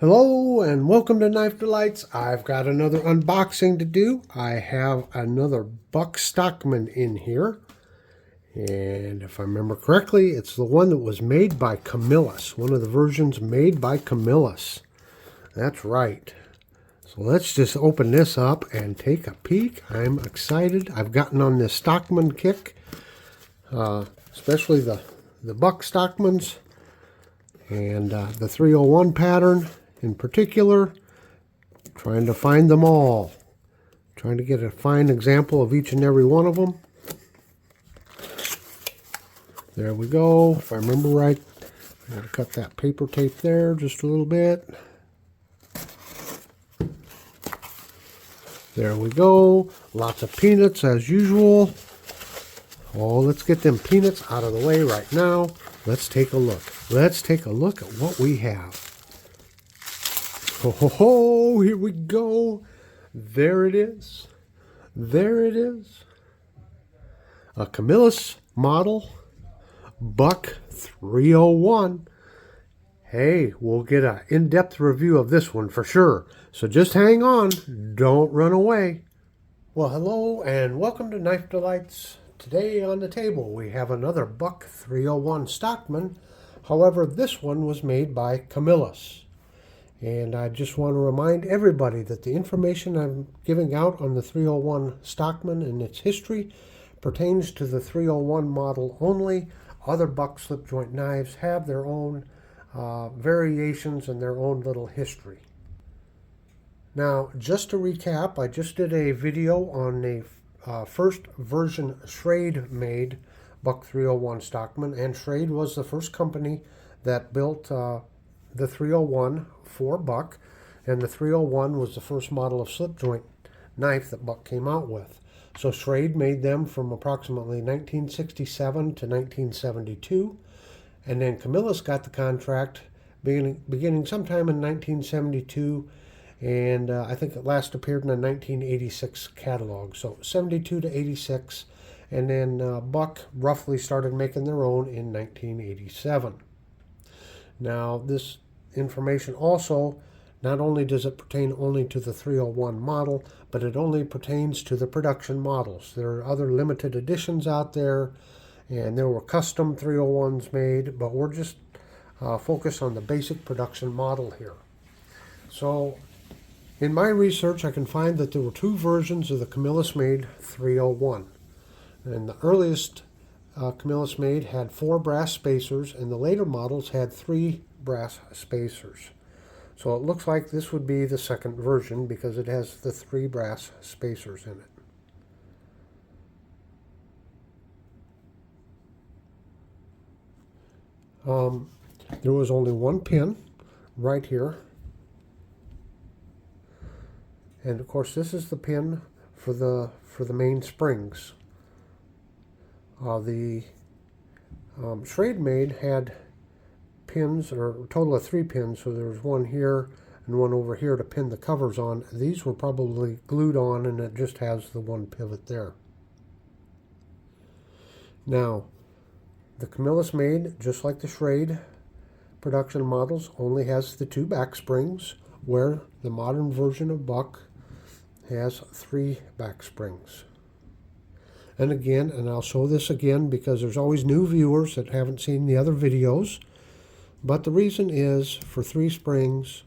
Hello and welcome to Knife Delights. I've got another unboxing to do. I have another Buck Stockman in here. And if I remember correctly, it's the one that was made by Camillus. One of the versions made by Camillus. That's right. So let's just open this up and take a peek. I'm excited. I've gotten on this Stockman kick. Especially the Buck Stockmans. And the 301 pattern in particular, trying to find them all. Trying to get a fine example of each and every one of them. There we go. If I remember right, I'm going to cut that paper tape there just a little bit. There we go. Lots of peanuts as usual. Oh, let's get them peanuts out of the way right now. Let's take a look. Let's take a look at what we have. Oh, here we go. There it is. There it is. A Camillus model Buck 301. Hey, we'll get an in-depth review of this one for sure. So just hang on. Don't run away. Well, hello and welcome to Knife Delights. Today on the table we have another Buck 301 Stockman. However, this one was made by Camillus. And I just want to remind everybody that the information I'm giving out on the 301 Stockman and its history pertains to the 301 model only. Other Buck slip joint knives have their own variations and their own little history. Now, just to recap, I just did a video on the first version Schrade made Buck 301 Stockman, and Schrade was the first company that built the 301 for Buck, and the 301 was the first model of slip joint knife that Buck came out with. So Schrade made them from approximately 1967 to 1972, and then Camillus got the contract beginning sometime in 1972, and I think it last appeared in a 1986 catalog. So 72 to 86, and then Buck roughly started making their own in 1987. Now this information also, not only does it pertain only to the 301 model, but it only pertains to the production models. There are other limited editions out there, and there were custom 301s made, but we're just focused on the basic production model here. So in my research, I can find that there were two versions of the Camillus made 301. And the earliest Camillus made had 4 brass spacers, and the later models had 3 brass spacers. So it looks like this would be the second version because it has the 3 brass spacers in it. There was only one pin right here. And of course this is the pin for the main springs. The Schrade made had pins, or a total of 3 pins, so there was one here and one over here to pin the covers on. These were probably glued on, and it just has the one pivot there. Now, the Camillus made, just like the Schrade production models, only has the 2 back springs, where the modern version of Buck has 3 back springs. And again, and I'll show this again because there's always new viewers that haven't seen the other videos, but the reason is for 3 springs,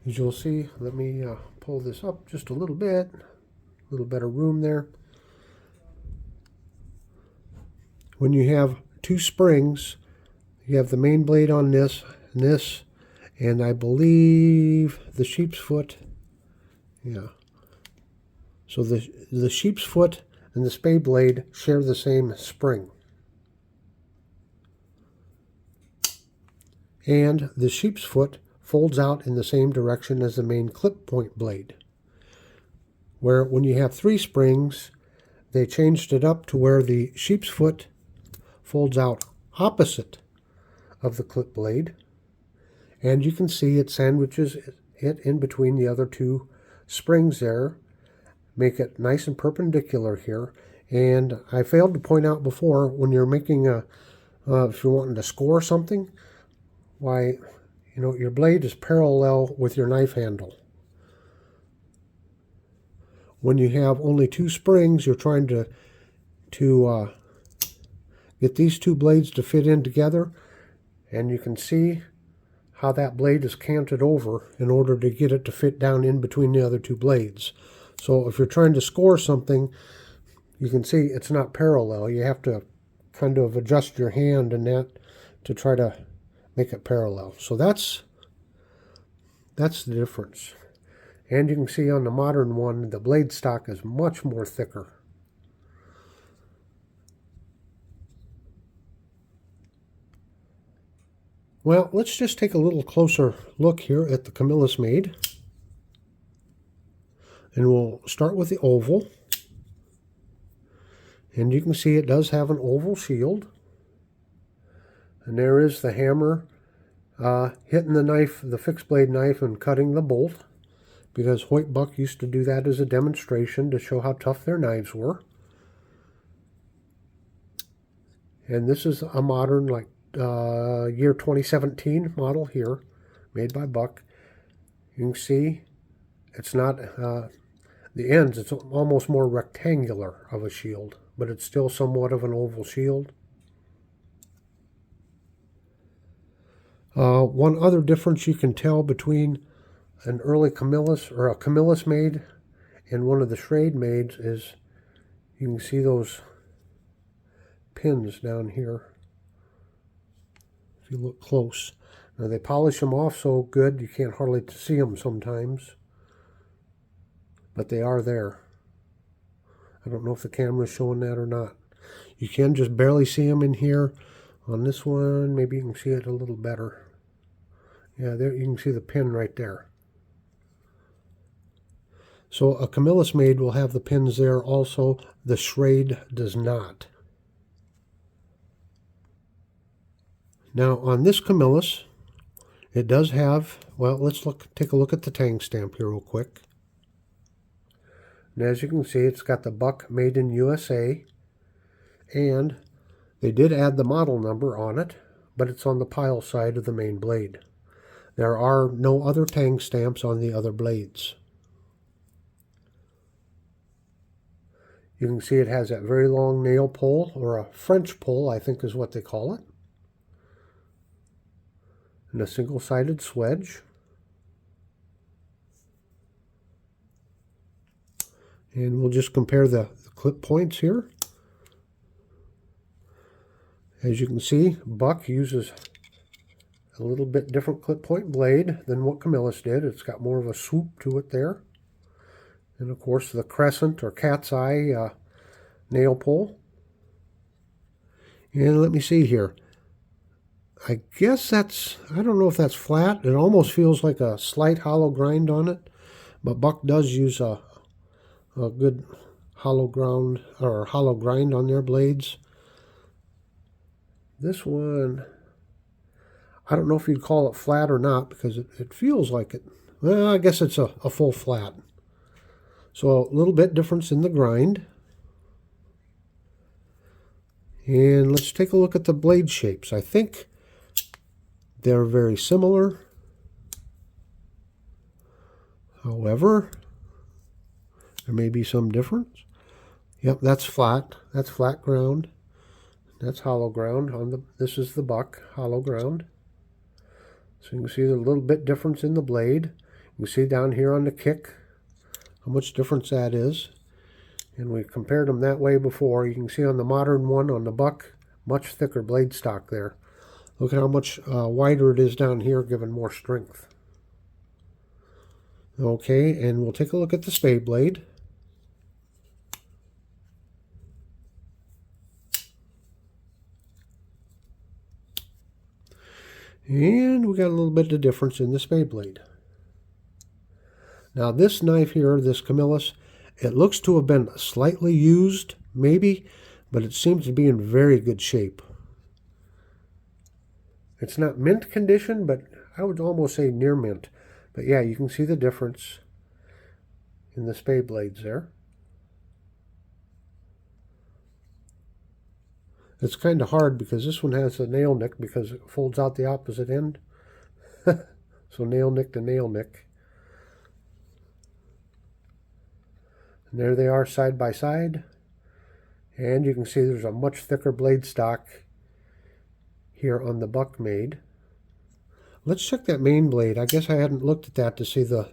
as you'll see. Let me pull this up just a little bit, a little better room there. When you have 2 springs, you have the main blade on this, and I believe the sheep's foot. Yeah. So the sheep's foot and the spade blade share the same spring. And the sheep's foot folds out in the same direction as the main clip point blade. Where when you have 3 springs, they changed it up to where the sheep's foot folds out opposite of the clip blade. And you can see it sandwiches it in between the other 2 springs there. Make it nice and perpendicular here. And I failed to point out before, when you're making if you're wanting to score something, why you know, your blade is parallel with your knife handle. When you have only two springs, you're trying to get these two blades to fit in together, and you can see how that blade is canted over in order to get it to fit down in between the other two blades. So if you're trying to score something, you can see it's not parallel. You have to kind of adjust your hand in that to try to make it parallel. So that's the difference. And you can see on the modern one, the blade stock is much more thicker. Well, let's just take a little closer look here at the Camillus made. And we'll start with the oval. And you can see it does have an oval shield. And there is the hammer hitting the knife, the fixed blade knife, and cutting the bolt. Because Hoyt Buck used to do that as a demonstration to show how tough their knives were. And this is a modern, like, year 2017 model here, made by Buck. You can see it's not, the ends, it's almost more rectangular of a shield, but it's still somewhat of an oval shield. One other difference you can tell between an early Camillus, or a Camillus made, and one of the Schrade mades is you can see those pins down here. If you look close. Now they polish them off so good you can't hardly see them sometimes. But they are there. I don't know if the camera is showing that or not. You can just barely see them in here. On this one, maybe you can see it a little better. Yeah, there you can see the pin right there. So a Camillus made will have the pins there also. The Schrade does not. Now on this Camillus, it does have, well, let's take a look at the tang stamp here real quick. And as you can see, it's got the Buck Made in USA, and they did add the model number on it, but it's on the pile side of the main blade. There are no other tang stamps on the other blades. You can see it has that very long nail pull, or a French pull, I think is what they call it. And a single-sided swedge. And we'll just compare the clip points here. As you can see, Buck uses a little bit different clip point blade than what Camillus did. It's got more of a swoop to it there. And of course the crescent or cat's eye nail pull. And let me see here. I guess that's, I don't know if that's flat. It almost feels like a slight hollow grind on it. But Buck does use a good hollow ground or hollow grind on their blades. This one, I don't know if you'd call it flat or not because it feels like it. Well, I guess it's a full flat. So a little bit difference in the grind. And let's take a look at the blade shapes. I think they're very similar. However, there may be some difference. Yep, that's flat. That's flat ground. That's hollow ground. This is the Buck hollow ground. So you can see there's a little bit difference in the blade. You can see down here on the kick how much difference that is. And we compared them that way before. You can see on the modern one, on the Buck, much thicker blade stock there. Look at how much wider it is down here, giving more strength. Okay, and we'll take a look at the spade blade. And we got a little bit of difference in the spade blade. Now this knife here, this Camillus, it looks to have been slightly used, maybe, but it seems to be in very good shape. It's not mint condition, but I would almost say near mint. But yeah, you can see the difference in the spade blades there. It's kind of hard because this one has a nail nick because it folds out the opposite end. So nail nick to nail nick. And there they are side by side. And you can see there's a much thicker blade stock here on the buck made. Let's check that main blade. I guess I hadn't looked at that to see the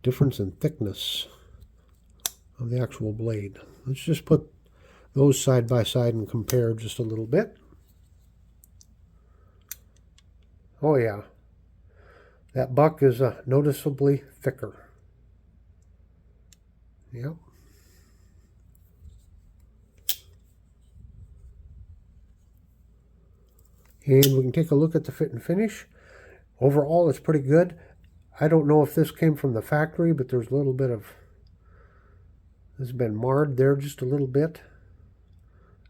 difference in thickness of the actual blade. Let's just put those side by side and compare just a little bit. Oh yeah, that buck is noticeably thicker. Yep. And we can take a look at the fit and finish. Overall, it's pretty good. I don't know if this came from the factory, but there's a little bit of, this has been marred there just a little bit.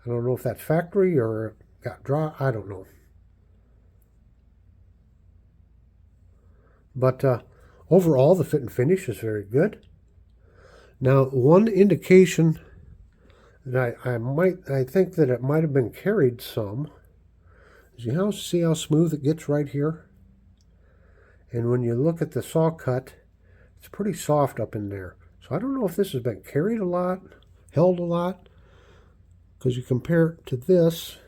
I don't know if that's factory or got dry. I don't know. But overall, the fit and finish is very good. Now, one indication that I think that it might have been carried some. You see how smooth it gets right here? And when you look at the saw cut, it's pretty soft up in there. So I don't know if this has been carried a lot, held a lot, because you compare it to this,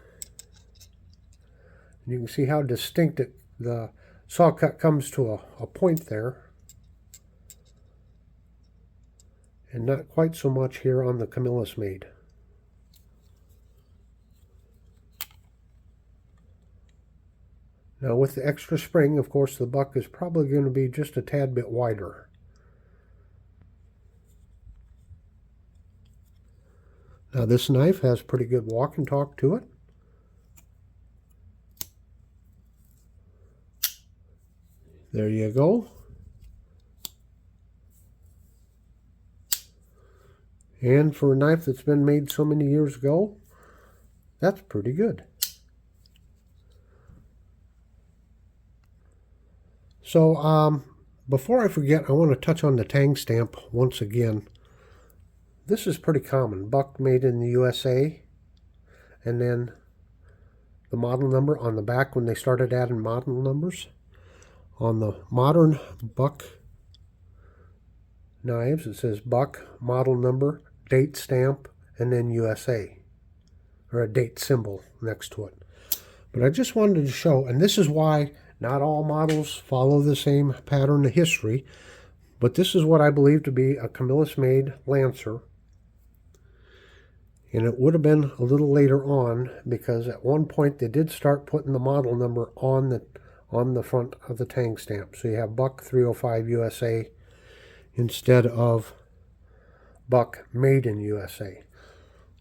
and you can see how distinct the saw cut comes to a point there. And not quite so much here on the Camillus made. Now with the extra spring, of course, the buck is probably going to be just a tad bit wider. Now this knife has pretty good walk and talk to it. There you go. And for a knife that's been made so many years ago, that's pretty good. So before I forget, I want to touch on the tang stamp once again. This is pretty common. Buck made in the USA. And then the model number on the back when they started adding model numbers. On the modern buck knives, it says buck, model number, date stamp, and then USA. Or a date symbol next to it. But I just wanted to show, and this is why not all models follow the same pattern of history, but this is what I believe to be a Camillus-made Lancer. And it would have been a little later on, because at one point they did start putting the model number on the front of the tang stamp. So you have Buck 305 USA instead of Buck made in USA.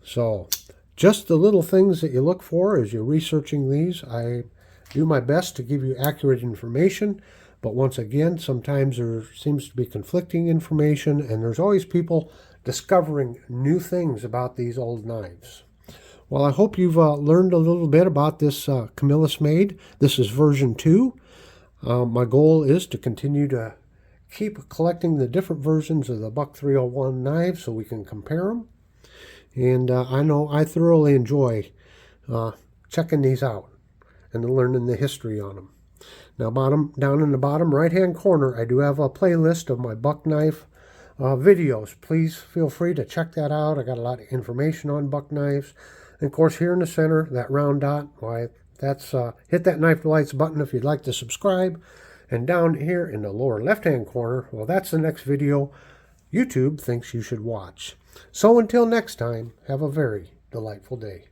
So just the little things that you look for as you're researching these. I do my best to give you accurate information, but once again, sometimes there seems to be conflicting information, and there's always people discovering new things about these old knives. Well, I hope you've learned a little bit about this Camillus made. This is version 2. My goal is to continue to keep collecting the different versions of the Buck 301 knives so we can compare them. And I know I thoroughly enjoy checking these out and learning the history on them. Now, down in the bottom right-hand corner, I do have a playlist of my buck knife videos. Please feel free to check that out. I got a lot of information on buck knives. And of course, here in the center, that round dot, why that's hit that knife lights button if you'd like to subscribe. And down here in the lower left-hand corner, well, that's the next video YouTube thinks you should watch. So until next time, have a very delightful day.